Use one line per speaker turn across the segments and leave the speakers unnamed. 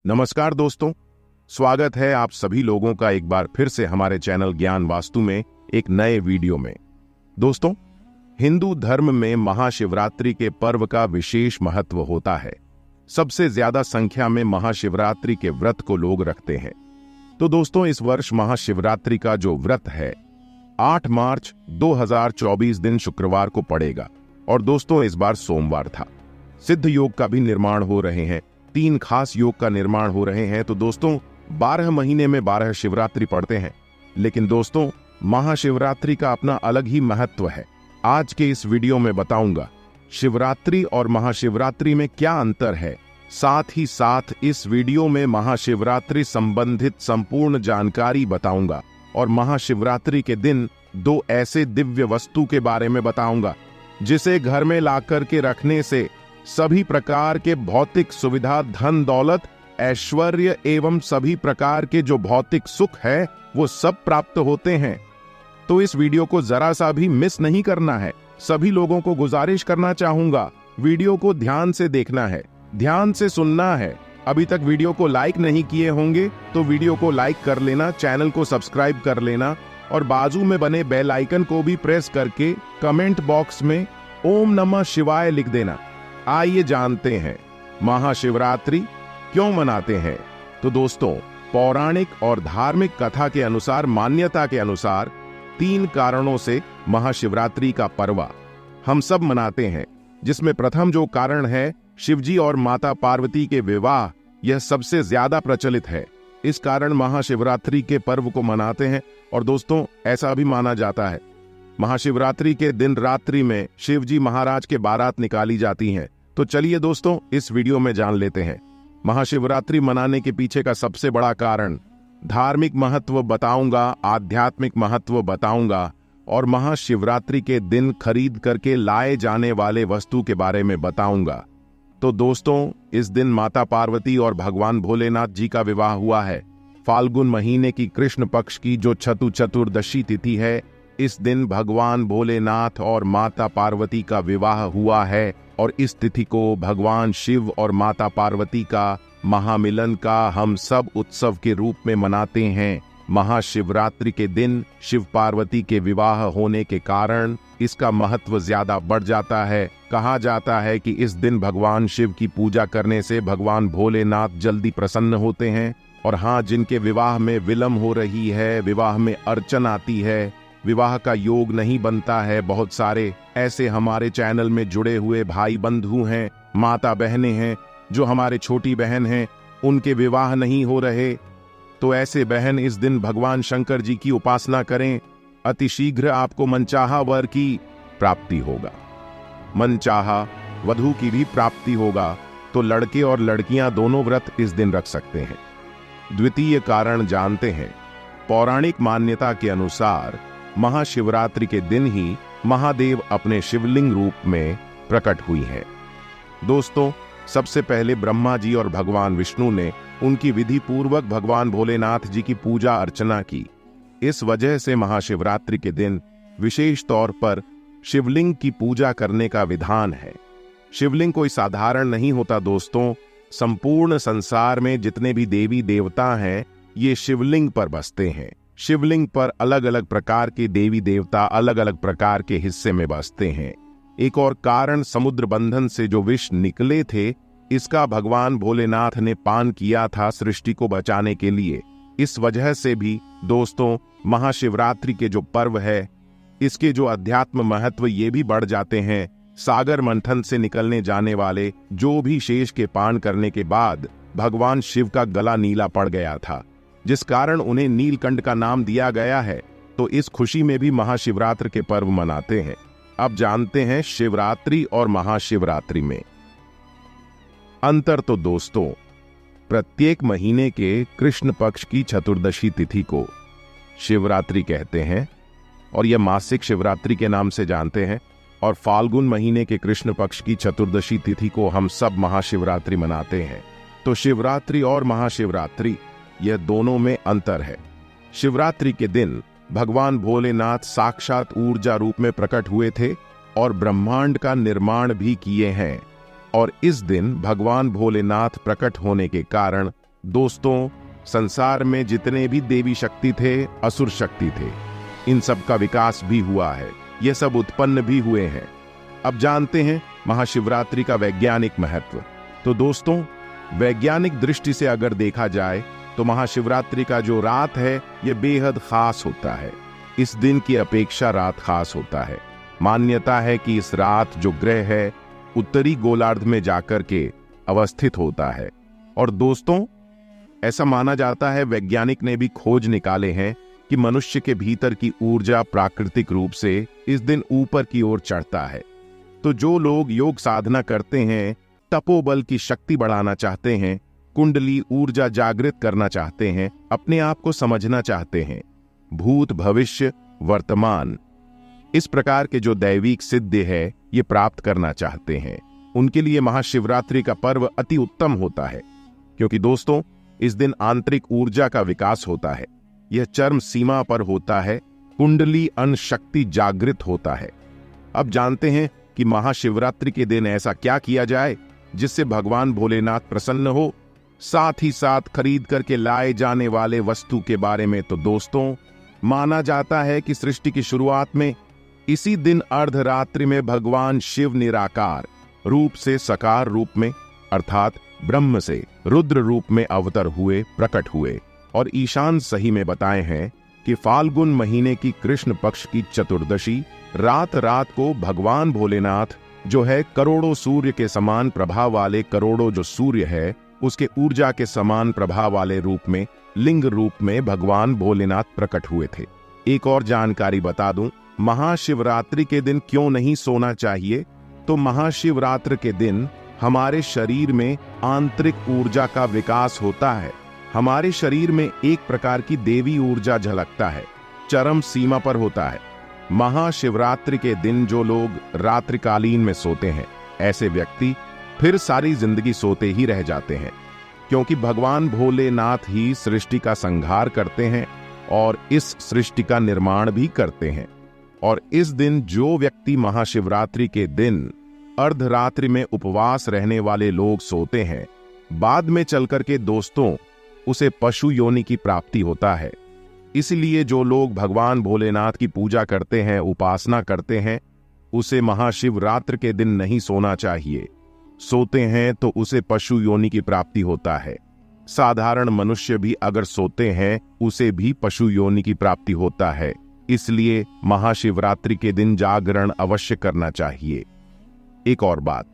नमस्कार दोस्तों, स्वागत है आप सभी लोगों का एक बार फिर से हमारे चैनल ज्ञान वास्तु में एक नए वीडियो में। दोस्तों, हिंदू धर्म में महाशिवरात्रि के पर्व का विशेष महत्व होता है। सबसे ज्यादा संख्या में महाशिवरात्रि के व्रत को लोग रखते हैं। तो दोस्तों, इस वर्ष महाशिवरात्रि का जो व्रत है 8 मार्च 2024 दिन शुक्रवार को पड़ेगा। और दोस्तों, इस बार सोमवार था। सिद्ध योग का भी निर्माण हो रहे हैं, 3 खास योग का निर्माण हो रहे हैं। तो दोस्तों, 12 महीने में 12 शिवरात्रि पड़ते हैं। लेकिन दोस्तों, महाशिवरात्रि का अपना अलग ही महत्व है। आज के इस वीडियो में बताऊंगा शिवरात्रि और महाशिवरात्रि में क्या अंतर है। साथ ही साथ इस वीडियो में महाशिवरात्रि संबंधित संपूर्ण जानकारी बताऊंगा और महाशिवरात्रि के दिन 2 ऐसे दिव्य वस्तु के बारे में बताऊंगा जिसे घर में लाकर के रखने से सभी प्रकार के भौतिक सुविधा, धन दौलत, ऐश्वर्य एवं सभी प्रकार के जो भौतिक सुख है वो सब प्राप्त होते हैं। तो इस वीडियो को जरा सा भी मिस नहीं करना है। सभी लोगों को गुजारिश करना चाहूंगा, वीडियो को ध्यान से देखना है, ध्यान से सुनना है। अभी तक वीडियो को लाइक नहीं किए होंगे तो वीडियो को लाइक कर लेना, चैनल को सब्सक्राइब कर लेना और बाजू में बने बेल आइकन को भी प्रेस करके कमेंट बॉक्स में ओम नमः शिवाय लिख देना। आइए जानते हैं महाशिवरात्रि क्यों मनाते हैं। तो दोस्तों, पौराणिक और धार्मिक कथा के अनुसार, मान्यता के अनुसार 3 कारणों से महाशिवरात्रि का पर्व हम सब मनाते हैं। जिसमें प्रथम जो कारण है शिवजी और माता पार्वती के विवाह, यह सबसे ज्यादा प्रचलित है। इस कारण महाशिवरात्रि के पर्व को मनाते हैं। और दोस्तों, ऐसा भी माना जाता है महाशिवरात्रि के दिन रात्रि में शिवजी महाराज के बारात निकाली जाती हैं। तो चलिए दोस्तों, इस वीडियो में जान लेते हैं महाशिवरात्रि मनाने के पीछे का सबसे बड़ा कारण। धार्मिक महत्व बताऊंगा, आध्यात्मिक महत्व बताऊंगा और महाशिवरात्रि के दिन खरीद करके लाए जाने वाले वस्तु के बारे में बताऊंगा। तो दोस्तों, इस दिन माता पार्वती और भगवान भोलेनाथ जी का विवाह हुआ है। फाल्गुन महीने की कृष्ण पक्ष की जो चतुर्दशी तिथि है, इस दिन भगवान भोलेनाथ और माता पार्वती का विवाह हुआ है। और इस तिथि को भगवान शिव और माता पार्वती का महामिलन का हम सब उत्सव के रूप में मनाते हैं। महाशिवरात्रि के दिन शिव पार्वती के विवाह होने के कारण इसका महत्व ज्यादा बढ़ जाता है। कहा जाता है कि इस दिन भगवान शिव की पूजा करने से भगवान भोलेनाथ जल्दी प्रसन्न होते हैं। और हाँ, जिनके विवाह में विलंब हो रही है, विवाह में अड़चन आती है, विवाह का योग नहीं बनता है, बहुत सारे ऐसे हमारे चैनल में जुड़े हुए भाई बंधु हैं, माता बहनें हैं, जो हमारे छोटी बहन हैं, उनके विवाह नहीं हो रहे। तो ऐसे बहन इस दिन भगवान शंकर जी की उपासना करें। अतिशीघ्र आपको मनचाहा वर की प्राप्ति होगा, मनचाहा वधू की भी प्राप्ति होगा। तो लड़के और लड़कियां दोनों व्रत इस दिन रख सकते हैं। द्वितीय कारण जानते हैं। पौराणिक मान्यता के अनुसार महाशिवरात्रि के दिन ही महादेव अपने शिवलिंग रूप में प्रकट हुई है। दोस्तों, सबसे पहले ब्रह्मा जी और भगवान विष्णु ने उनकी विधि पूर्वक भगवान भोलेनाथ जी की पूजा अर्चना की। इस वजह से महाशिवरात्रि के दिन विशेष तौर पर शिवलिंग की पूजा करने का विधान है। शिवलिंग कोई साधारण नहीं होता दोस्तों। संपूर्ण संसार में जितने भी देवी देवता हैं, ये शिवलिंग पर बसते हैं। शिवलिंग पर अलग अलग प्रकार के देवी देवता अलग अलग प्रकार के हिस्से में बसते हैं। एक और कारण, समुद्र बंधन से जो विष निकले थे, इसका भगवान भोलेनाथ ने पान किया था सृष्टि को बचाने के लिए। इस वजह से भी दोस्तों, महाशिवरात्रि के जो पर्व है, इसके जो अध्यात्म महत्व ये भी बढ़ जाते हैं। सागर मंथन से निकलने जाने वाले जो भी शेष के पान करने के बाद भगवान शिव का गला नीला पड़ गया था, जिस कारण उन्हें नीलकंठ का नाम दिया गया है। तो इस खुशी में भी महाशिवरात्रि के पर्व मनाते हैं। अब जानते हैं शिवरात्रि और महाशिवरात्रि में अंतर। तो दोस्तों, प्रत्येक महीने के कृष्ण पक्ष की चतुर्दशी तिथि को शिवरात्रि कहते हैं और यह मासिक शिवरात्रि के नाम से जानते हैं। और फाल्गुन महीने के कृष्ण पक्ष की चतुर्दशी तिथि को हम सब महाशिवरात्रि मनाते हैं। तो शिवरात्रि और महाशिवरात्रि, यह दोनों में अंतर है। शिवरात्रि के दिन भगवान भोलेनाथ साक्षात ऊर्जा रूप में प्रकट हुए थे और ब्रह्मांड का निर्माण भी किए हैं। और इस दिन भगवान भोलेनाथ प्रकट होने के कारण दोस्तों, संसार में जितने भी देवी शक्ति थे, असुर शक्ति थे, इन सब का विकास भी हुआ है, ये सब उत्पन्न भी हुए हैं। अब जानते हैं महाशिवरात्रि का वैज्ञानिक महत्व। तो दोस्तों, वैज्ञानिक दृष्टि से अगर देखा जाए तो महाशिवरात्रि का जो रात है ये बेहद खास होता है। इस दिन की अपेक्षा रात खास होता है। मान्यता है कि इस रात जो ग्रह है उत्तरी गोलार्ध में जाकर के अवस्थित होता है। और दोस्तों, ऐसा माना जाता है, वैज्ञानिक ने भी खोज निकाले हैं कि मनुष्य के भीतर की ऊर्जा प्राकृतिक रूप से इस दिन ऊपर की ओर चढ़ता है। तो जो लोग योग साधना करते हैं, तपोबल की शक्ति बढ़ाना चाहते हैं, कुंडली ऊर्जा जागृत करना चाहते हैं, अपने आप को समझना चाहते हैं, भूत भविष्य वर्तमान इस प्रकार के जो दैविक सिद्ध है ये प्राप्त करना चाहते हैं, उनके लिए महाशिवरात्रि का पर्व अति उत्तम होता है। क्योंकि दोस्तों, इस दिन आंतरिक ऊर्जा का विकास होता है, यह चरम सीमा पर होता है, कुंडली अन्न शक्ति जागृत होता है। अब जानते हैं कि महाशिवरात्रि के दिन ऐसा क्या किया जाए जिससे भगवान भोलेनाथ प्रसन्न हो। साथ ही साथ खरीद करके लाए जाने वाले वस्तु के बारे में तो दोस्तों, माना जाता है कि सृष्टि की शुरुआत में इसी दिन अर्धरात्रि में भगवान शिव निराकार रूप से सकार रूप में अर्थात ब्रह्म से रुद्र रूप में अवतर हुए, प्रकट हुए। और ईशान सही में बताए हैं कि फाल्गुन महीने की कृष्ण पक्ष की चतुर्दशी रात को भगवान भोलेनाथ जो है करोड़ों सूर्य के समान प्रभाव वाले, करोड़ों जो सूर्य है उसके ऊर्जा के समान प्रभाव वाले रूप में, लिंग रूप में भगवान भोलेनाथ प्रकट हुए थे। एक और जानकारी बता दूं, महाशिवरात्रि के दिन क्यों नहीं सोना चाहिए? तो महाशिवरात्रि के दिन हमारे शरीर में आंतरिक ऊर्जा का विकास होता है। हमारे शरीर में एक प्रकार की देवी ऊर्जा झलकता है, चरम सीमा पर होता है। महाशिवरात्रि के दिन जो लोग रात्रिकालीन में सोते हैं, ऐसे व्यक्ति फिर सारी जिंदगी सोते ही रह जाते हैं, क्योंकि भगवान भोलेनाथ ही सृष्टि का संहार करते हैं और इस सृष्टि का निर्माण भी करते हैं। और इस दिन जो व्यक्ति महाशिवरात्रि के दिन अर्धरात्रि में उपवास रहने वाले लोग सोते हैं, बाद में चलकर के दोस्तों उसे पशु योनि की प्राप्ति होता है। इसलिए जो लोग भगवान भोलेनाथ की पूजा करते हैं, उपासना करते हैं, उसे महाशिवरात्रि के दिन नहीं सोना चाहिए। सोते हैं तो उसे पशु योनि की प्राप्ति होता है। साधारण मनुष्य भी अगर सोते हैं उसे भी पशु योनि की प्राप्ति होता है। इसलिए महाशिवरात्रि के दिन जागरण अवश्य करना चाहिए। एक और बात,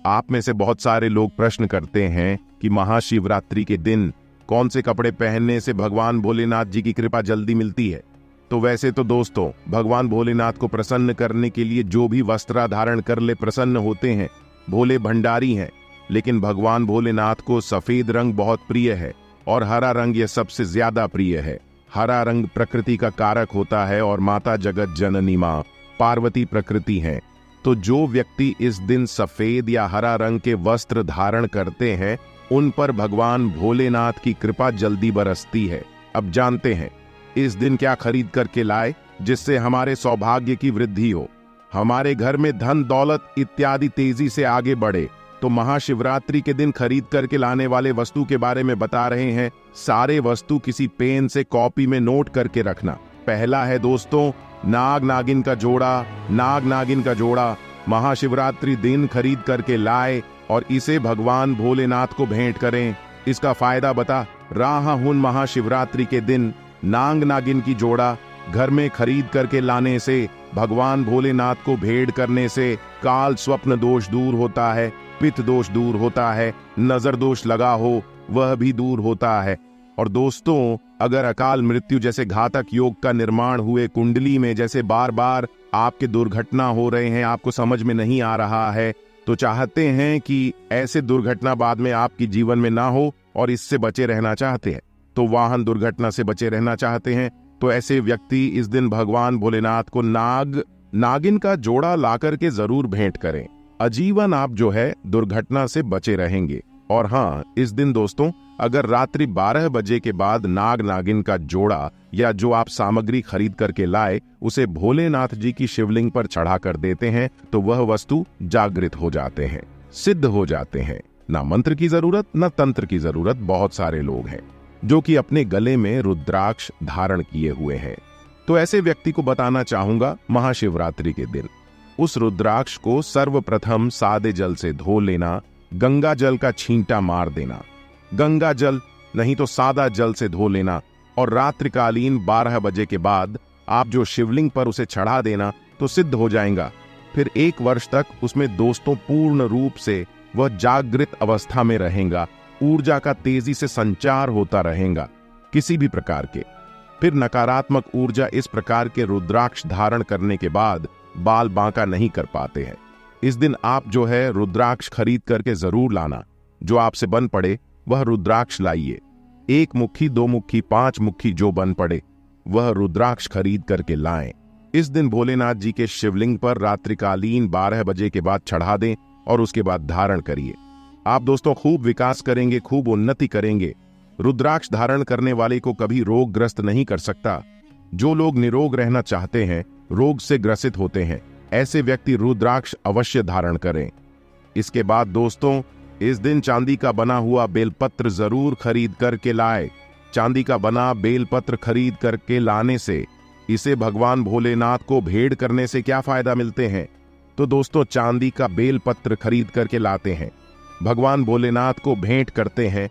आप में से बहुत सारे लोग प्रश्न करते हैं कि महाशिवरात्रि के दिन कौन से कपड़े पहनने से भगवान भोलेनाथ जी की कृपा जल्दी मिलती है। तो वैसे तो दोस्तों, भगवान भोलेनाथ को प्रसन्न करने के लिए जो भी वस्त्र धारण कर ले प्रसन्न होते हैं, भोले भंडारी हैं। लेकिन भगवान भोलेनाथ को सफेद रंग बहुत प्रिय है और हरा रंग यह सबसे ज्यादा प्रिय है। हरा रंग प्रकृति का कारक होता है और माता जगत जननी मां पार्वती प्रकृति है। तो जो व्यक्ति इस दिन सफेद या हरा रंग के वस्त्र धारण करते हैं, उन पर भगवान भोलेनाथ की कृपा जल्दी बरसती है। अब जानते हैं इस दिन क्या खरीद करके लाए जिससे हमारे सौभाग्य की वृद्धि हो, हमारे घर में धन दौलत इत्यादि तेजी से आगे बढ़े। तो महाशिवरात्रि के दिन खरीद करके लाने वाले वस्तु के बारे में बता रहे हैं। सारे वस्तु किसी पेन से कॉपी में नोट करके रखना। पहला है दोस्तों, नाग नागिन का जोड़ा। नाग नागिन का जोड़ा महाशिवरात्रि दिन खरीद करके लाए और इसे भगवान भोलेनाथ को भेंट करें। इसका फायदा बता रहा हूं। महाशिवरात्रि के दिन नाग नागिन की जोड़ा घर में खरीद करके लाने से, भगवान भोलेनाथ को भेंट करने से काल स्वप्न दोष दूर होता है, पित्त दोष दूर होता है, नजर दोष लगा हो वह भी दूर होता है। और दोस्तों, अगर अकाल मृत्यु जैसे घातक योग का निर्माण हुए कुंडली में, जैसे बार बार आपके दुर्घटना हो रहे हैं, आपको समझ में नहीं आ रहा है, तो चाहते हैं कि ऐसे दुर्घटना बाद में आपकी जीवन में ना हो और इससे बचे रहना चाहते हैं, तो वाहन दुर्घटना से बचे रहना चाहते हैं, तो ऐसे व्यक्ति इस दिन भगवान भोलेनाथ को नागिन का जोड़ा लाकर के जरूर भेंट करें। आजीवन आप जो है दुर्घटना से बचे रहेंगे। और हाँ, इस दिन दोस्तों, अगर रात्रि 12 बजे के बाद नाग नागिन का जोड़ा या जो आप सामग्री खरीद करके लाए उसे भोलेनाथ जी की शिवलिंग पर चढ़ा कर देते हैं, तो वह वस्तु जागृत हो जाते हैं, सिद्ध हो जाते हैं। ना मंत्र की जरूरत ना तंत्र की जरूरत। बहुत सारे लोग हैं जो कि अपने गले में रुद्राक्ष धारण किए हुए हैं। तो ऐसे व्यक्ति को बताना चाहूंगा, महाशिवरात्रि के दिन उस रुद्राक्ष को सर्वप्रथम सादे जल से धो लेना, गंगा जल का छींटा मार देना, गंगा जल नहीं तो सादा जल से धो लेना, और रात्रिकालीन 12 बजे के बाद आप जो शिवलिंग पर उसे चढ़ा देना तो सिद्ध हो जाएगा। फिर 1 वर्ष तक उसमें दोस्तों पूर्ण रूप से वह जागृत अवस्था में रहेगा, ऊर्जा का तेजी से संचार होता रहेगा किसी भी प्रकार के। फिर नकारात्मक ऊर्जा इस प्रकार के रुद्राक्ष धारण करने के बाद बाल बांका नहीं कर पाते हैं। इस दिन आप जो है रुद्राक्ष खरीद करके जरूर लाना। जो आपसे बन पड़े वह रुद्राक्ष लाइए। 1 मुट्ठी 2 मुट्ठी 5 मुट्ठी जो बन पड़े वह रुद्राक्ष खरीद करके लाएं। इस दिन भोलेनाथ जी के शिवलिंग पर रात्रिकालीन 12 बजे के बाद चढ़ा दें और उसके बाद धारण करिए। आप दोस्तों खूब विकास करेंगे, खूब उन्नति करेंगे। रुद्राक्ष धारण करने वाले को कभी रोगग्रस्त नहीं कर सकता। जो लोग निरोग रहना चाहते हैं, रोग से ग्रसित होते हैं, ऐसे व्यक्ति रुद्राक्ष अवश्य धारण करें। इसके बाद दोस्तों इस दिन चांदी का बना हुआ बेलपत्र जरूर खरीद करके लाए। चांदी का बना बेलपत्र खरीद करके लाने से, इसे भगवान भोलेनाथ को भेंट करने से क्या फायदा मिलते हैं? तो दोस्तों चांदी का बेलपत्र खरीद करके लाते हैं, भगवान भोलेनाथ को भेंट करते हैं,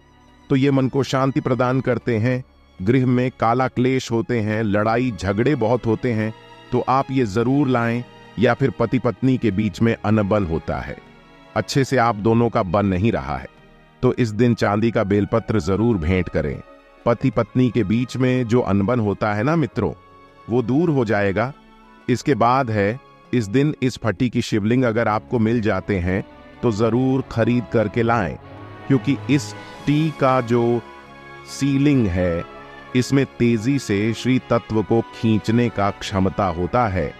तो ये मन को शांति प्रदान करते हैं। गृह में काला क्लेश होते हैं, लड़ाई झगड़े बहुत होते हैं, तो आप ये जरूर लाएं। या फिर पति पत्नी के बीच में अनबन होता है, अच्छे से आप दोनों का बन नहीं रहा है, तो इस दिन चांदी का बेलपत्र जरूर भेंट करें। पति पत्नी के बीच में जो अनबन होता है ना मित्रों, वो दूर हो जाएगा। इसके बाद है इस दिन इस फटी की शिवलिंग अगर आपको मिल जाते हैं तो जरूर खरीद करके लाएं, क्योंकि इस टी का जो सीलिंग है इसमें तेजी से श्री तत्व को खींचने का क्षमता होता है।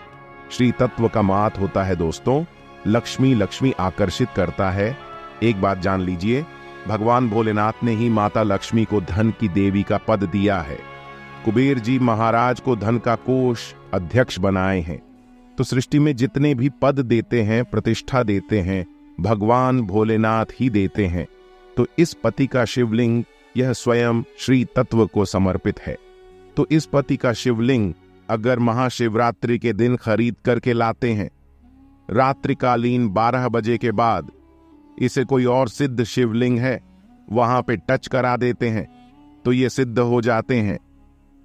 श्री तत्व का मात होता है दोस्तों लक्ष्मी आकर्षित करता है। एक बात जान लीजिए, भगवान भोलेनाथ ने ही माता लक्ष्मी को धन की देवी का पद दिया है। कुबेर जी महाराज को धन का कोष अध्यक्ष बनाए हैं। तो सृष्टि में जितने भी पद देते हैं, प्रतिष्ठा देते हैं, भगवान भोलेनाथ ही देते हैं। तो इस पति का शिवलिंग यह स्वयं श्री तत्व को समर्पित है। तो इस पति का शिवलिंग अगर महाशिवरात्रि के दिन खरीद करके लाते हैं, रात्रिकालीन 12 बजे के बाद इसे कोई और सिद्ध शिवलिंग है वहां पे टच करा देते हैं तो ये सिद्ध हो जाते हैं।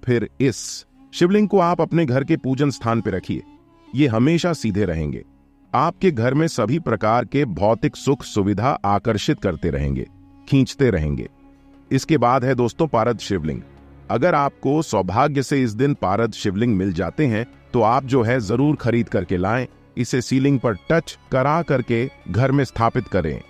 फिर इस शिवलिंग को आप अपने घर के पूजन स्थान पे रखिए, ये हमेशा सीधे रहेंगे। आपके घर में सभी प्रकार के भौतिक सुख सुविधा आकर्षित करते रहेंगे, खींचते रहेंगे। इसके बाद है दोस्तों पारद शिवलिंग। अगर आपको सौभाग्य से इस दिन पारद शिवलिंग मिल जाते हैं तो आप जो है जरूर खरीद करके लाएं। इसे सीलिंग पर टच करा करके घर में स्थापित करें,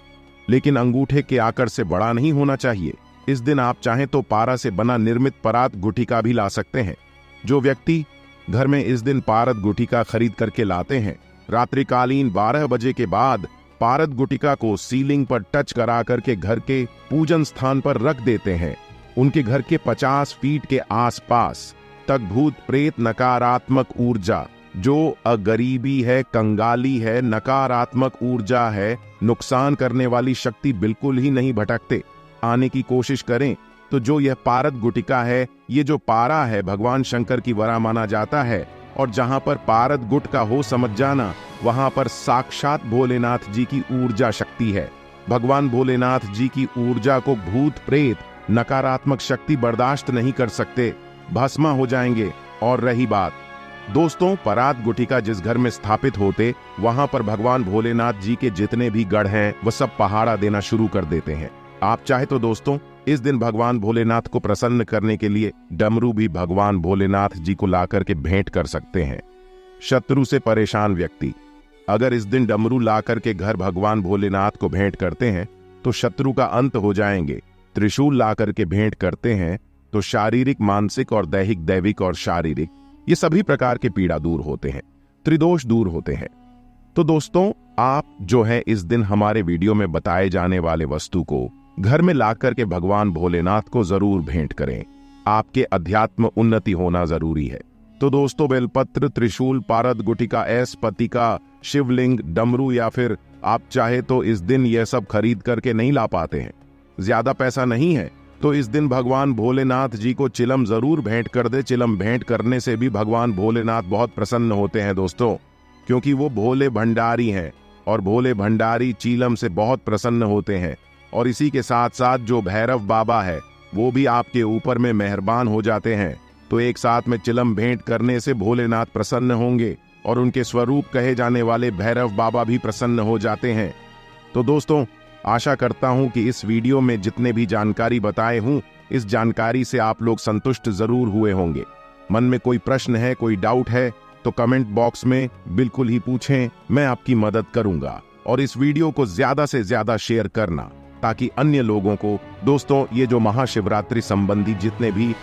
लेकिन अंगूठे के आकार से बड़ा नहीं होना चाहिए। इस दिन आप चाहें तो पारा से बना निर्मित परात गुटिका भी ला सकते हैं। जो व्यक्ति घर में इस दिन पारद गुटिका खरीद करके लाते हैं, रात्रिकालीन 12 बजे के बाद पारद गुटिका को सीलिंग पर टच करा करके घर के पूजन स्थान पर रख देते हैं, उनके घर के 50 फीट के आसपास तक भूत प्रेत नकारात्मक ऊर्जा जो अगरीबी है, कंगाली है, नकारात्मक ऊर्जा है, नुकसान करने वाली शक्ति बिल्कुल ही नहीं भटकते आने की कोशिश करें। तो जो यह पारद गुटिका है, ये जो पारा है भगवान शंकर की वरा माना जाता है, और जहां पर पारद गुट का हो समझ जाना, वहां पर साक्षात भोलेनाथ जी की ऊर्जा शक्ति है। भगवान भोलेनाथ जी की ऊर्जा को भूत प्रेत नकारात्मक शक्ति बर्दाश्त नहीं कर सकते, भस्मा हो जाएंगे। और रही बात दोस्तों, परात गुटिका जिस घर में स्थापित होते, वहां पर भगवान भोलेनाथ जी के जितने भी गढ़ हैं वह सब पहाड़ा देना शुरू कर देते हैं। आप चाहे तो दोस्तों इस दिन भगवान भोलेनाथ को प्रसन्न करने के लिए डमरू भी भगवान भोलेनाथ जी को लाकर के भेंट कर सकते हैं। शत्रु से परेशान व्यक्ति अगर इस दिन डमरू लाकर के घर भगवान भोलेनाथ को भेंट करते हैं तो शत्रु का अंत हो जाएंगे। त्रिशूल लाकर के भेंट करते हैं तो शारीरिक, मानसिक और दैहिक, दैविक और शारीरिक ये सभी प्रकार के पीड़ा दूर होते हैं, त्रिदोष दूर होते हैं। तो दोस्तों आप जो है इस दिन हमारे वीडियो में बताए जाने वाले वस्तु को घर में लाकर के भगवान भोलेनाथ को जरूर भेंट करें। आपके अध्यात्म उन्नति होना जरूरी है। तो दोस्तों बेलपत्र, त्रिशूल, पारद गुटिका, पति का शिवलिंग, डमरू या फिर आप चाहे तो इस दिन यह सब खरीद करके नहीं ला पाते हैं, ज्यादा पैसा नहीं है, तो इस दिन भगवान भोलेनाथ जी को चिलम जरूर भेंट कर दे। चिलम भेंट करने से भी भगवान भोलेनाथ बहुत प्रसन्न होते हैं दोस्तों, क्योंकि वो भोले भंडारी हैं और भोले भंडारी चीलम से बहुत प्रसन्न होते हैं। और इसी के साथ साथ जो भैरव बाबा है वो भी आपके ऊपर में मेहरबान हो जाते हैं। तो एक साथ में चिलम भेंट करने से भोलेनाथ प्रसन्न होंगे और उनके स्वरूप कहे जाने वाले भैरव बाबा भी प्रसन्न हो जाते हैं। तो दोस्तों, आशा करता हूं कि इस वीडियो में जितने भी जानकारी बताए हूं, इस जानकारी से आप लोग संतुष्ट जरूर हुए होंगे। मन में कोई प्रश्न है, कोई डाउट है तो कमेंट बॉक्स में बिल्कुल ही पूछें, मैं आपकी मदद करूंगा। और इस वीडियो को ज्यादा से ज्यादा शेयर करना ताकि अन्य लोगों को, दोस्तों, ये जो महाशिवरात्रि संबंधी जितने भी